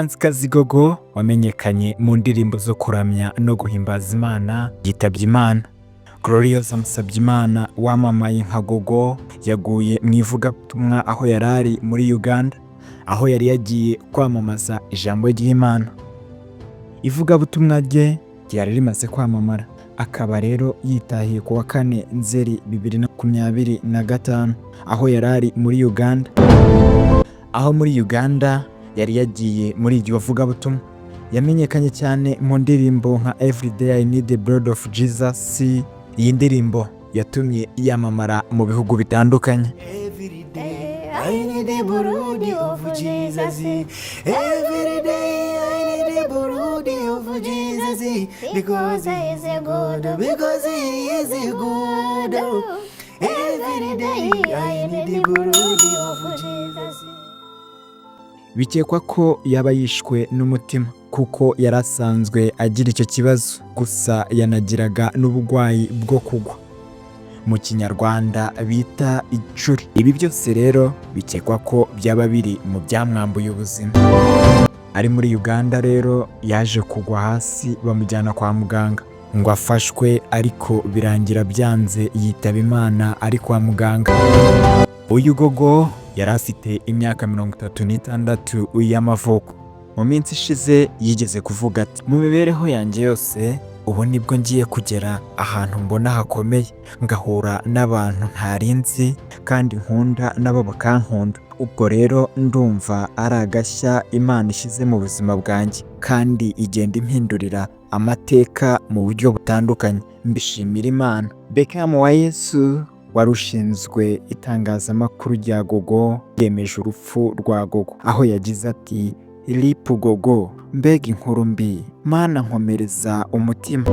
umuhanzikazi Gogo wamenyekanye mu ndirimbo zo kuramya no guhimbaza Imana yitabye Imana. Glorious Musabyimana wamamaye nka Gogo yaguye mu ivugabutumwa aho yarari muri Uganda, aho yari yagiye kwamamaza ijambo ry'Imana. Ivugabutumwa rye ryari rimaze kwamamara, akaba rero yitahiye ku wa 4 Nzeri 2025 aho yarari muri Uganda. Aho muri Uganda yari yagiye muri iryo vugabutumwa, yamenyekanye cyane mu ndirimbo nka Everyday I Need the Blood of Jesus. Iyi ndirimbo yatumye yamamara mu bihugu bitandukanye. Everyday I need the blood of Jesus. Everyday I need the blood of Jesus. Because he is a good, because he is a good. Every day I need the blood of Jesus. Bikekwa ko yaba yishwe n'umutima kuko yarasanzwe agira icyo kibazo, gusa yanagiraga n'ubugwayi bwo kugwa, mu Kinyarwanda bita icuri. Ibi byose rero bikekwa ko byaba biri mu byamwambuye ubuzima. Ari muri Uganda rero yaje kugwa hasi bamujyana kwa muganga ngo afashwe, ariko birangira byanze yitaba Imana ari kwa muganga. Uyu Gogo yari afite imyaka 36 y'amavuko. Mu minsi ishize yigeze kuvuga ati, mu mibereho yanjye yose ubu nibwo ngiye kugera ahantu mbona hakomeye, ngahura n'abantu ntarinzi kandi nkunda nabo bakankunda. Ubwo rero ndumva ari agashya Imana ishize mu buzima bwanjye, kandi igenda impindurira amateka mu buryo butandukanye. Mbishimira Imana. Bekamu wa Yesu wari ushinzwe itangazamakuru rya Gogo yemeje urupfu rwa Gogo, aho yagize ati, Rip Gogo, mbega inkuru mbi, Mana nkomereza umutima.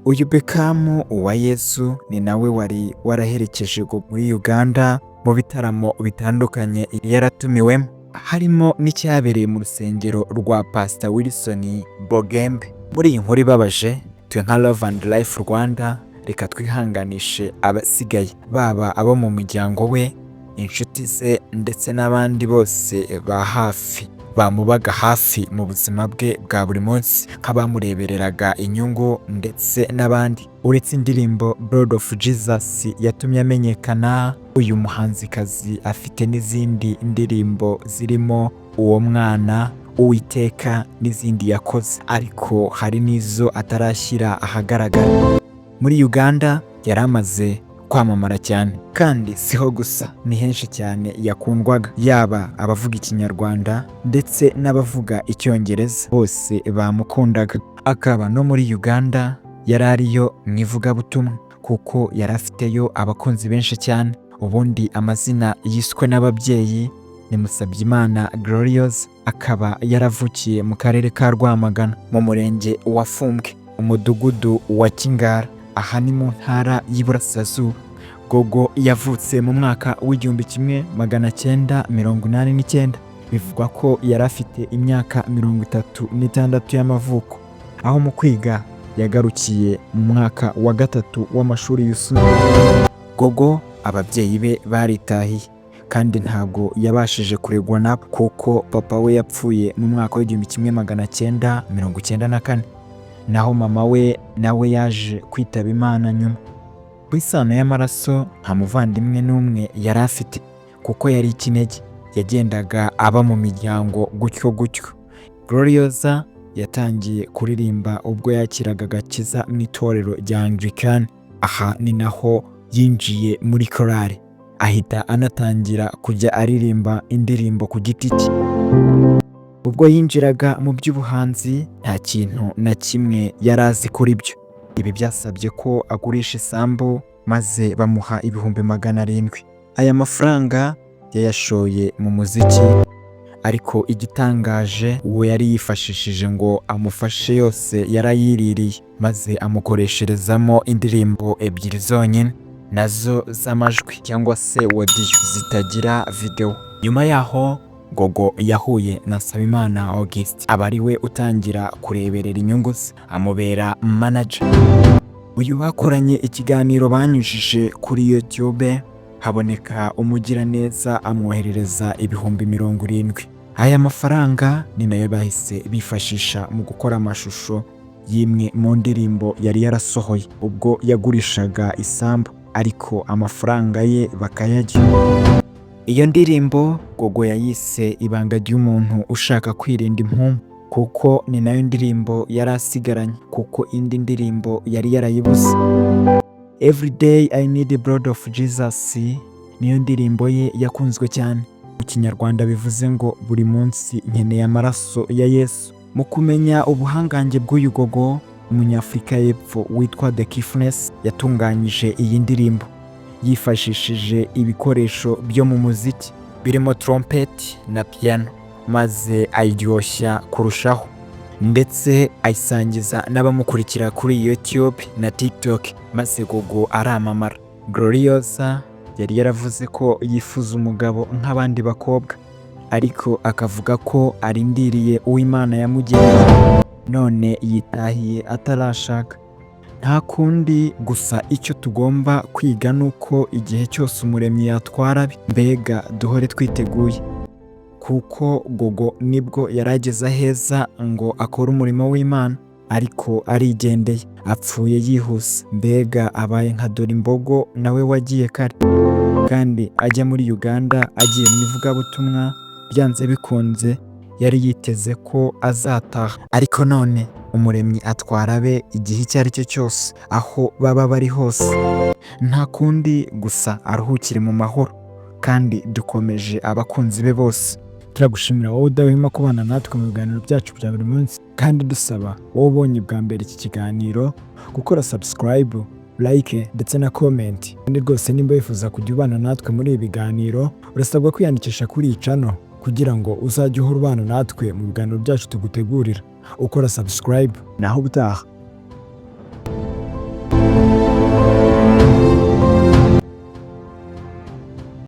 Uyu Bekamu wa Yesu ni nawe wari waraherekeje Gogo muri Uganda mu bitaramo bitandukanye yaratumiwemo, harimo n'icyabereye mu rusengero rwa Pastor Wilson Bogembe. Muri iyi nkuru ibabaje, twe nka Love and Life Rwanda reka twihanganishe abasigaye, baba abo mu muryango we, inshuti ze, ndetse n'abandi bose ba hafi bamubaga hafi mu buzima bwe bwa buri munsi, nk'abamurebereraga inyungu ndetse n'abandi. Uretse indirimbo Blood of Jesus yatumye amenyekana, uyu muhanzikazi afite n'izindi ndirimbo zirimo Uwo Mwana, Uwiteka n'izindi yakoze, ariko hari n'izo atarashyira ahagaragara. Muri Uganda yari amaze kwamamara cyane, kandi siho gusa, ni henshi cyane yakundwaga, yaba abavuga Ikinyarwanda ndetse n'abavuga Icyongereza bose bamukundaga. Akaba no muri Uganda yari ariyo mu ivugabutumwa, kuko yari afiteyo abakunzi benshi cyane. Ubundi amazina yiswe n'ababyeyi ni Musabyimana Glorious, akaba yaravukiye mu karere ka Rwamagana mu murenge wa Fumbwe, umudugudu wa Kingara, aha ni mu ntara y'Iburasirazuba. Gogo yavutse mu mwaka w'1989. Bivugwa ko yari afite imyaka 36 y'amavuko, aho mu kwiga yagarukiye mu mwaka wa 3 w'amashuri yisumbuye. Gogo ababyeyi be baritahiye, kandi ntabwo yabashije kuregwa nabo, kuko papa we yapfuye mu mwaka w'1994, naho mama we nawe yaje kwitaba Imana nyuma. Ku isano y'amaraso nta muvandimwe n'umwe yari afite, kuko yari ikinege, yagendaga aba mu miryango gutyo gutyo. Glorious yatangiye kuririmba ubwo yakiraga agakiza mu itorero rya Anglican. Aha ni naho yinjiye muri korali, ahita anatangira kujya aririmba indirimbo ku giti cye. Ubwo yinjiraga mu by'ubuhanzi nta kintu na kimwe yari azi kuri byo. Ibi byasabye ko agurisha isambu, maze bamuha 700,000. Aya mafaranga yayashoye mu muziki, ariko igitangaje uwo yari yifashishije ngo amufashe yose yarayiririye, maze amukoresherezamo indirimbo 2 zonyine, nazo z'amajwi cyangwa se audio zitagira video. Nyuma yaho Gogo yahuye na Sabimana August, aba ari we utangira kureberera inyungu ze, amubera manager. Uyu bakoranye ikiganiro banyujije kuri YouTube, haboneka umugiraneza amwoherereza 70,000, Aya mafaranga ni nayo bahise bifashisha mu gukora amashusho y'imwe mu ndirimbo yari yarasohoye ubwo yagurishaga isambu, ariko amafaranga ye bakayarya. Iyo ndirimbo Gogo yayise ibanga ry'umuntu ushaka kwirinda impumu, kuko ni nayo ndirimbo yari asigaranye, kuko indi ndirimbo yari yarayibuze. Everyday I need the blood of Jesus niyo ndirimbo ye yakunzwe cyane. Mu Kinyarwanda bivuze ngo buri munsi nkeneye amaraso ya Yesu. Mu kumenya ubuhangange bw'uyu Gogo, Umunyafurika y'Epfo witwa The Kifness yatunganyije iyi ndirimbo yifashishije ibikoresho byo mu muziki birimo trompeti na piano, maze ayiryoshya kurushaho ndetse ayisangiza n'abamukurikira kuri YouTube na TikTok, maze Gogo aramamara. Gloriosa yari yaravuze ko yifuza umugabo nk'abandi bakobwa, ariko akavuga ko arindiriye uw'Imana yamugeneye, none yitahiye atarashaka. Nta kundi, gusa icyo tugomba kwiga nuko igihe cyose Umuremyi yatwara abe, mbega duhore twiteguye, kuko Gogo nibwo yarageze aheza ngo akore umurimo w'Imana, ariko arigendeye, apfuye yihuse. Mbega abaye nka Dorimbogo nawe wagiye kare, kandi ajya muri Uganda agiye mu ivugabutumwa, byanze bikunze yari yiteze ko azataha, ariko none Umuremyi atwara abe igihe icyo ari cyo cyose, aho baba bari hose. Nta kundi, gusa aruhukire mu mahoro, kandi dukomeje abakunzi be bose. Turagushimira wowe udahwema kubana natwe mu biganiro byacu bya buri munsi, kandi dusaba wowe ubonye bwa mbere iki kiganiro gukora subscribe, like ndetse na comment. Kandi rwose nimba wifuza kujya ubana natwe muri ibi biganiro, urasabwa kwiyandikisha kuri iyi channel kugira ngo uzajye uhora ubana natwe mu biganiro byacu tugutegurira ukora subscribe. Naho ubutaha.